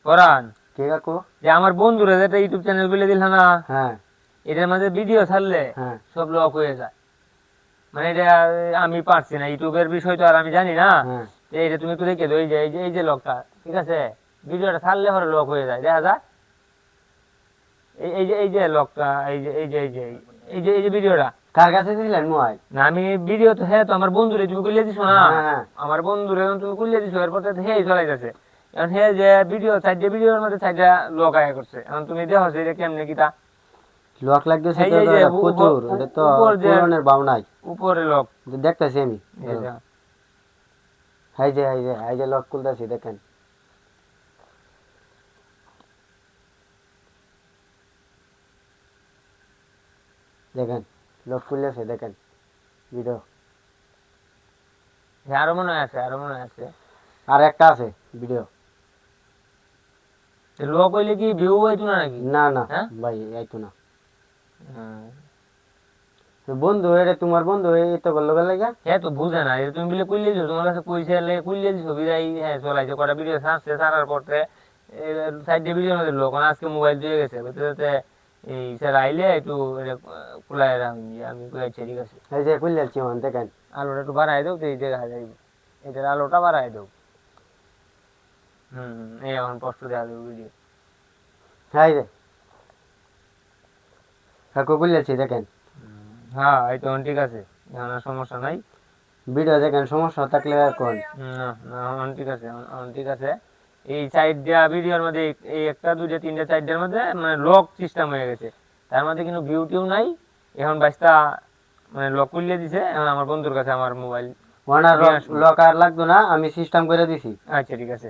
পরান কে কাকু? যে আমার বন্ধুরা যেটা ইউটিউব চ্যানেল খুলে দিল না, হ্যাঁ এটার মাঝে ভিডিও ছাড়লে হ্যাঁ সব লক হয়ে যায়। মানে এটা আমি পারছি না, ইউটিউবের বিষয় তো আর আমি জানি না। হ্যাঁ। যে এটা তুমি একটু দেখে দাও, এই যে লকটা, ঠিক আছে, ভিডিওটা ছাড়লে পরে লক হয়ে যায়, দেখা যায়। এই যে লকটা, এই যে ভিডিওটা। কার কাছে দিলেন মোবাইল? না আমি ভিডিও তো, হ্যাঁ তো আমার বন্ধুরে তুমি খুলে দিছো না, হ্যাঁ হ্যাঁ। আমার বন্ধুরে যখন তুমি খুলে দিছো এরপর তো হেই চলে যাচ্ছে। এখন হে যে ভিডিও সাইডে, ভিডিওর মধ্যে সাইডে লক আয়া করছে। এখন তুমি দেখো যে এটা কেমনে কিটা। লক লাগতেছে এই তো, যে এই যে এটা প্রচুর, এটা তো উপর যে পূরণের ভাব নাই। উপরে লক, দেখতেছি আমি। এটা এই যে লক খুলতেছি, দেখেন। দেখেন লক খুলতেছে, দেখেন ভিডিও। আরো মনে হয় আছে, আরো মনে হয় আছে। আর একটা আছে ভিডিও। লক হইলে কি ভিউ হইতো না নাকি? না না হ্যাঁ ভাই, আইতো না। হুম। তো বন্ধু, এটা তোমার বন্ধু এই তো করলো লাগা। হ্যাঁ তো বুঝে না, এটা তুমি বলে কুইলে দিছো, তোমার কাছে কইছে কুইলে দিছো বিদায়, হ্যাঁ চলাইছে কটা ভিডিও ছাড়ছে, ছাড়ার পরে সাইডে ভিডিও মধ্যে লোক আজকে মোবাইল দিয়ে গেছে, বলতে এই স্যার আইলে একটু খোলাই আমি কইছি ঠিক আছে। এই যে খুললেছি, দেখেন। আলোটা একটু বাড়াই দাও তো, এই দেখা যাইব, এটার আলোটা বাড়াই দাও। এই এখন স্পষ্ট দেখা যাবে ভিডিও। এই যে কাকু খুললেছি, দেখেন। হ্যাঁ এই তো এখন ঠিক আছে, এখন আর সমস্যা নাই। ভিডিও দেখেন, সমস্যা থাকলে কোন। না না এখন ঠিক আছে, এখন ঠিক আছে। এই সাইড দেওয়া ভিডিওর মধ্যে এই একটা দুইটা তিনটা সাইডের মধ্যে মানে লক সিস্টেম হয়ে গেছে, তার মধ্যে কিন্তু ভিউ টিউ নাই। এখন বাইসটা মানে লক খুললে দিছে, এখন আমার বন্ধুর কাছে আমার মোবাইল ওনার নিয়ে আসবো। লক আর লাগতো না, আমি সিস্টেম করে দিছি। আচ্ছা ঠিক আছে।